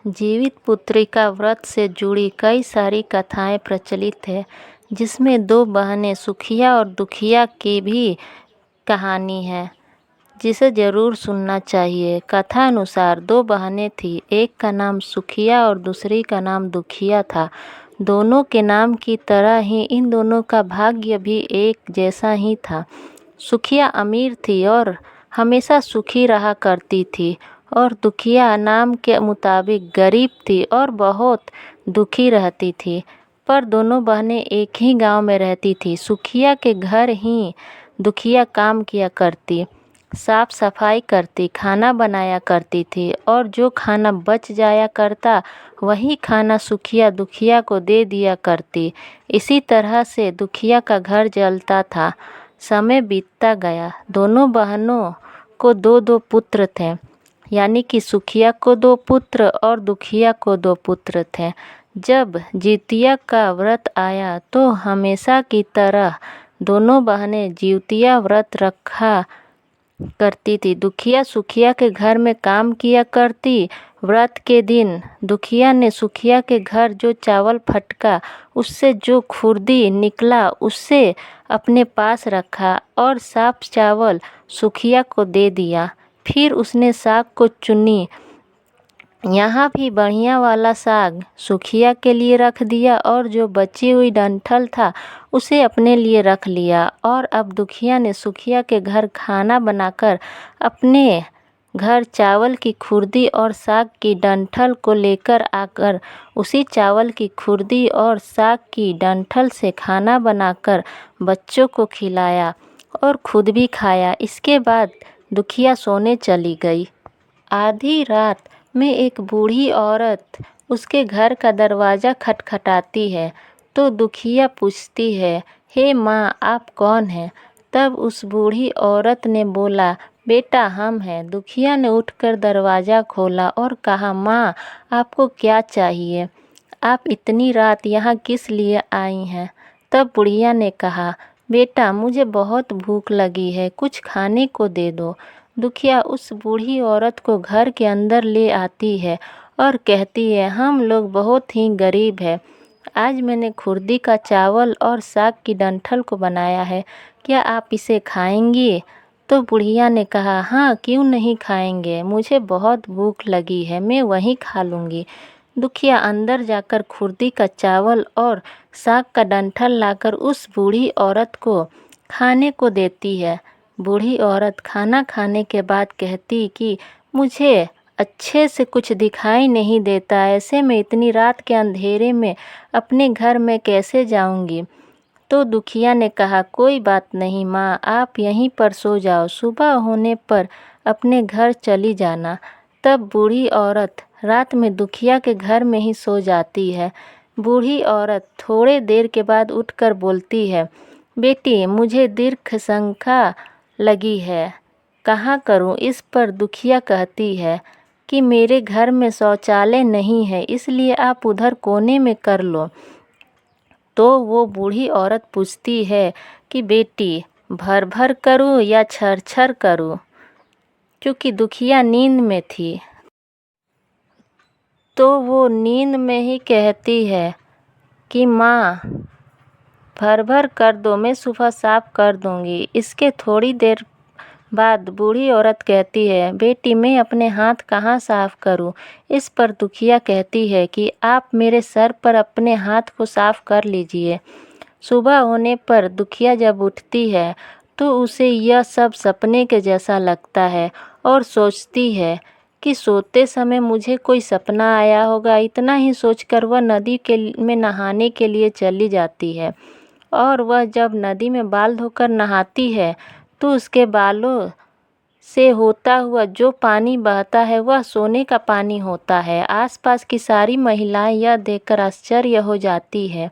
जीवित पुत्रिका व्रत से जुड़ी कई सारी कथाएं प्रचलित है, जिसमें दो बहनें सुखिया और दुखिया की भी कहानी है, जिसे ज़रूर सुनना चाहिए। कथा अनुसार दो बहनें थीं, एक का नाम सुखिया और दूसरी का नाम दुखिया था। दोनों के नाम की तरह ही इन दोनों का भाग्य भी एक जैसा ही था। सुखिया अमीर थी और हमेशा सुखी रहा करती थी, और दुखिया नाम के मुताबिक गरीब थी और बहुत दुखी रहती थी। पर दोनों बहनें एक ही गांव में रहती थी। सुखिया के घर ही दुखिया काम किया करती, साफ सफाई करती, खाना बनाया करती थी, और जो खाना बच जाया करता वही खाना सुखिया दुखिया को दे दिया करती। इसी तरह से दुखिया का घर जलता था। समय बीतता गया। दोनों बहनों को दो दो पुत्र थे, यानी कि सुखिया को दो पुत्र और दुखिया को दो पुत्र थे। जब जितिया का व्रत आया तो हमेशा की तरह दोनों बहनें जितिया व्रत रखा करती थी। दुखिया सुखिया के घर में काम किया करती। व्रत के दिन दुखिया ने सुखिया के घर जो चावल फटका, उससे जो खुर्दी निकला उससे अपने पास रखा और साफ चावल सुखिया को दे दिया। फिर उसने साग को चुनी। यहाँ भी बढ़िया वाला साग सुखिया के लिए रख दिया और जो बची हुई डंठल था उसे अपने लिए रख लिया। और अब दुखिया ने सुखिया के घर खाना बनाकर अपने घर चावल की खुर्दी और साग की डंठल को लेकर आकर उसी चावल की खुर्दी और साग की डंठल से खाना बनाकर बच्चों को खिलाया और खुद भी खाया। इसके बाद दुखिया सोने चली गई। आधी रात में एक बूढ़ी औरत उसके घर का दरवाज़ा खटखटाती है तो दुखिया पूछती है, हे माँ, आप कौन हैं? तब उस बूढ़ी औरत ने बोला, बेटा, हम हैं। दुखिया ने उठकर दरवाज़ा खोला और कहा, माँ, आपको क्या चाहिए? आप इतनी रात यहाँ किस लिए आई हैं? तब बुढ़िया ने कहा, बेटा, मुझे बहुत भूख लगी है, कुछ खाने को दे दो। दुखिया उस बूढ़ी औरत को घर के अंदर ले आती है और कहती है, हम लोग बहुत ही गरीब हैं। आज मैंने खुर्दी का चावल और साग की डंठल को बनाया है, क्या आप इसे खाएंगी? तो बुढ़िया ने कहा, हाँ, क्यों नहीं खाएंगे, मुझे बहुत भूख लगी है, मैं वहीं खा लूँगी। दुखिया अंदर जाकर खुर्दी का चावल और साग का डंठल लाकर उस बूढ़ी औरत को खाने को देती है। बूढ़ी औरत खाना खाने के बाद कहती कि मुझे अच्छे से कुछ दिखाई नहीं देता, ऐसे में इतनी रात के अंधेरे में अपने घर में कैसे जाऊंगी? तो दुखिया ने कहा, कोई बात नहीं माँ, आप यहीं पर सो जाओ, सुबह होने पर अपने घर चली जाना। तब बूढ़ी औरत रात में दुखिया के घर में ही सो जाती है। बूढ़ी औरत थोड़े देर के बाद उठकर बोलती है, बेटी, मुझे दीर्घ शंका लगी है, कहाँ करूँ? इस पर दुखिया कहती है कि मेरे घर में शौचालय नहीं है, इसलिए आप उधर कोने में कर लो। तो वो बूढ़ी औरत पूछती है कि बेटी, भर भर करूँ या छर छर करूँ? क्योंकि दुखिया नींद में थी तो वो नींद में ही कहती है कि माँ, भर भर कर दो, मैं सुबह साफ कर दूँगी। इसके थोड़ी देर बाद बूढ़ी औरत कहती है, बेटी, मैं अपने हाथ कहाँ साफ करूँ? इस पर दुखिया कहती है कि आप मेरे सर पर अपने हाथ को साफ कर लीजिए। सुबह होने पर दुखिया जब उठती है तो उसे यह सब सपने के जैसा लगता है और सोचती है कि सोते समय मुझे कोई सपना आया होगा। इतना ही सोचकर वह नदी में नहाने के लिए चली जाती है। और वह जब नदी में बाल धोकर नहाती है तो उसके बालों से होता हुआ जो पानी बहता है वह सोने का पानी होता है। आसपास की सारी महिलाएं यह देखकर आश्चर्य हो जाती है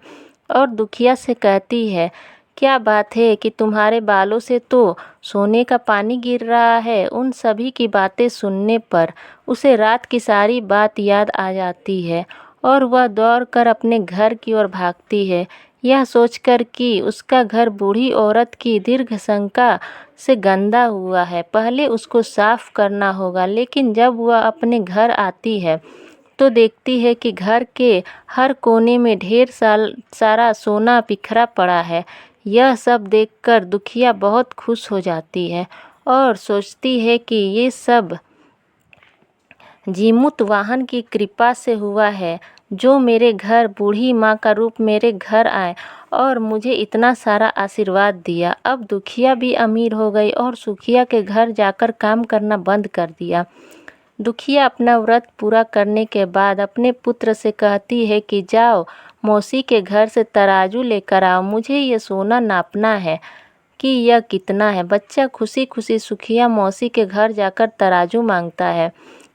और दुखिया से कहती है, क्या बात है कि तुम्हारे बालों से तो सोने का पानी गिर रहा है? उन सभी की बातें सुनने पर उसे रात की सारी बात याद आ जाती है और वह दौड़कर अपने घर की ओर भागती है, यह सोचकर कि उसका घर बूढ़ी औरत की दीर्घ शंका से गंदा हुआ है, पहले उसको साफ करना होगा। लेकिन जब वह अपने घर आती है तो देखती है कि घर के हर कोने में ढेर सारा सोना बिखरा पड़ा है। यह सब देखकर दुखिया बहुत खुश हो जाती है और सोचती है कि ये सब जीमूत वाहन की कृपा से हुआ है, जो मेरे घर बूढ़ी माँ का रूप मेरे घर आए और मुझे इतना सारा आशीर्वाद दिया। अब दुखिया भी अमीर हो गई और सुखिया के घर जाकर काम करना बंद कर दिया। दुखिया अपना व्रत पूरा करने के बाद अपने पुत्र से कहती है कि जाओ मौसी के घर से तराजू लेकर आओ, मुझे ये सोना नापना है कि यह कितना है। बच्चा खुशी खुशी सुखिया मौसी के घर जाकर तराजू मांगता है।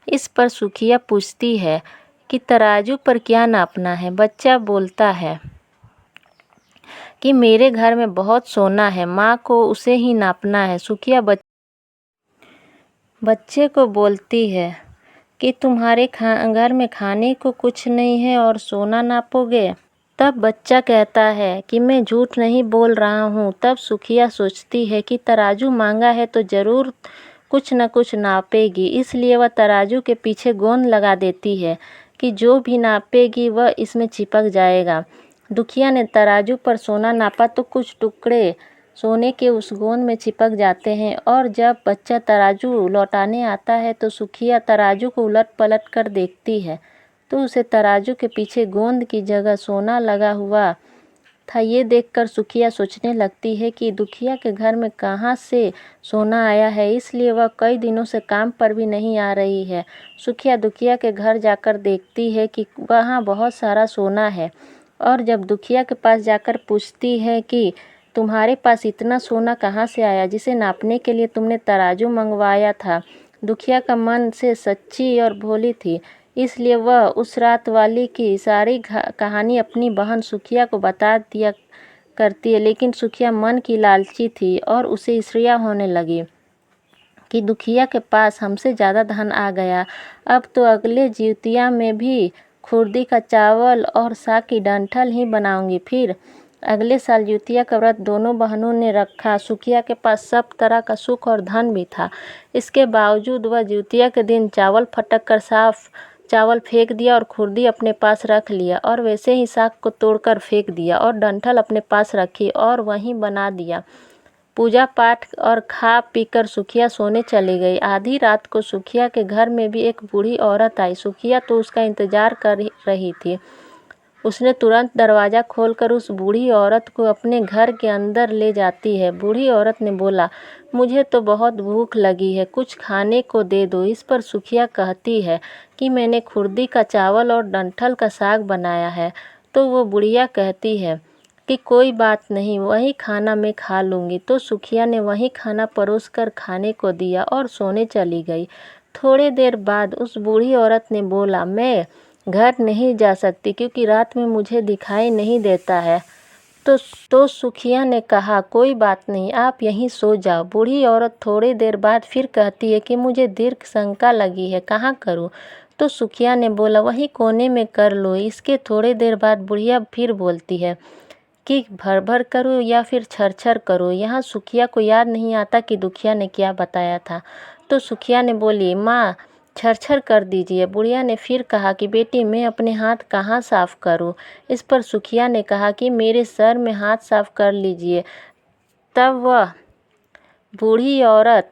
इस पर सुखिया पूछती है कि तराजू पर क्या नापना है। बच्चा बोलता है कि मेरे घर में बहुत सोना है, माँ को उसे ही नापना है। सुखिया बच्चे को बोलती है कि तुम्हारे घर में खाने को कुछ नहीं है और सोना नापोगे। तब बच्चा कहता है कि मैं झूठ नहीं बोल रहा हूँ। तब सुखिया सोचती है कि तराजू मांगा है तो ज़रूर कुछ न कुछ नापेगी, इसलिए वह तराजू के पीछे गोंद लगा देती है कि जो भी नापेगी वह इसमें चिपक जाएगा। दुखिया ने तराजू पर सोना नापा तो कुछ टुकड़े सोने के उस गोंद में चिपक जाते हैं और जब बच्चा तराजू लौटाने आता है तो सुखिया तराजू को उलट पलट कर देखती है तो उसे तराजू के पीछे गोंद की जगह सोना लगा हुआ था। ये देखकर सुखिया सोचने लगती है कि दुखिया के घर में कहाँ से सोना आया है, इसलिए वह कई दिनों से काम पर भी नहीं आ रही है। सुखिया दुखिया के घर जाकर देखती है कि वहाँ बहुत सारा सोना है और जब दुखिया के पास जाकर पूछती है कि तुम्हारे पास इतना सोना कहाँ से आया जिसे नापने के लिए तुमने तराजू मंगवाया था। दुखिया का मन से सच्ची और भोली थी, इसलिए वह उस रात वाली की सारी कहानी अपनी बहन सुखिया को बता दिया करती है। लेकिन सुखिया मन की लालची थी और उसे ईर्ष्या होने लगी कि दुखिया के पास हमसे ज़्यादा धन आ गया, अब तो अगले जिउतिया में भी खुर्दी का चावल और साग की डंठल ही बनाऊंगी। फिर अगले साल जिउतिया का व्रत दोनों बहनों ने रखा। सुखिया के पास सब तरह का सुख और धन भी था, इसके बावजूद वह जिउतिया के दिन चावल फटक कर साफ चावल फेंक दिया और खुर्दी अपने पास रख लिया और वैसे ही साग को तोड़कर फेंक दिया और डंठल अपने पास रखी और वहीं बना दिया। पूजा पाठ और खा पीकर सुखिया सोने चली गई। आधी रात को सुखिया के घर में भी एक बूढ़ी औरत आई। सुखिया तो उसका इंतजार कर रही थी। उसने तुरंत दरवाज़ा खोलकर उस बूढ़ी औरत को अपने घर के अंदर ले जाती है। बूढ़ी औरत ने बोला, मुझे तो बहुत भूख लगी है, कुछ खाने को दे दो। इस पर सुखिया कहती है कि मैंने खुर्दी का चावल और डंठल का साग बनाया है। तो वो बुढ़िया कहती है कि कोई बात नहीं, वही खाना मैं खा लूँगी। तो सुखिया ने वही खाना परोस कर खाने को दिया और सोने चली गई। थोड़ी देर बाद उस बूढ़ी औरत ने बोला, मैं घर नहीं जा सकती क्योंकि रात में मुझे दिखाई नहीं देता है। तो सुखिया ने कहा, कोई बात नहीं, आप यहीं सो जाओ। बूढ़ी औरत थोड़ी देर बाद फिर कहती है कि मुझे दीर्घ शंका लगी है, कहाँ करूँ? तो सुखिया ने बोला, वहीं कोने में कर लो। इसके थोड़ी देर बाद बुढ़िया फिर बोलती है कि भर भर करो या फिर छर छर करो। यहाँ सुखिया को याद नहीं आता कि दुखिया ने क्या बताया था। तो सुखिया ने बोली, माँ छर छर कर दीजिए। बुढ़िया ने फिर कहा कि बेटी मैं अपने हाथ कहाँ साफ़ करूँ? इस पर सुखिया ने कहा कि मेरे सर में हाथ साफ़ कर लीजिए। तब वह बूढ़ी औरत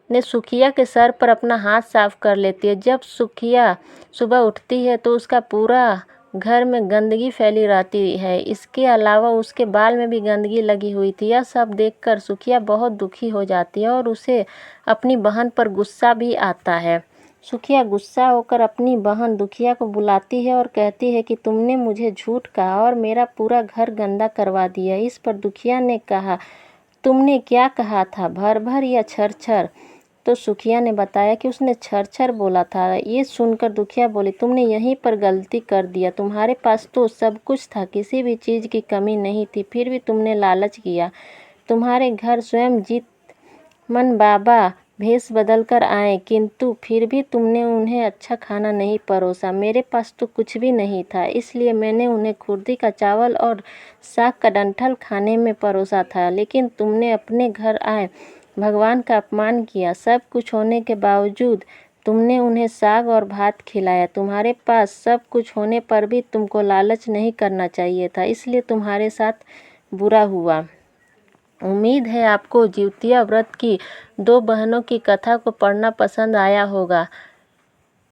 ने सुखिया के सर पर अपना हाथ साफ़ कर लेती है। जब सुखिया सुबह उठती है तो उसका पूरा घर में गंदगी फैली रहती है। इसके अलावा उसके बाल में भी गंदगी लगी हुई थी। यह सब देखकर सुखिया बहुत दुखी हो जाती है और उसे अपनी बहन पर गुस्सा भी आता है। सुखिया गुस्सा होकर अपनी बहन दुखिया को बुलाती है और कहती है कि तुमने मुझे झूठ कहा और मेरा पूरा घर गंदा करवा दिया। इस पर दुखिया ने कहा, तुमने क्या कहा था, भर भर या छर छर? तो सुखिया ने बताया कि उसने छर छर बोला था। ये सुनकर दुखिया बोली, तुमने यहीं पर गलती कर दिया। तुम्हारे पास तो सब कुछ था, किसी भी चीज़ की कमी नहीं थी, फिर भी तुमने लालच किया। तुम्हारे घर स्वयं जीत मन बाबा भेष बदल कर आए, किंतु फिर भी तुमने उन्हें अच्छा खाना नहीं परोसा। मेरे पास तो कुछ भी नहीं था, इसलिए मैंने उन्हें खुर्दी का चावल और साग का डंठल खाने में परोसा था। लेकिन तुमने अपने घर आए भगवान का अपमान किया। सब कुछ होने के बावजूद तुमने उन्हें साग और भात खिलाया। तुम्हारे पास सब कुछ होने पर भी तुमको लालच नहीं करना चाहिए था, इसलिए तुम्हारे साथ बुरा हुआ। उम्मीद है आपको जिउतिया व्रत की 2 बहनों की कथा को पढ़ना पसंद आया होगा।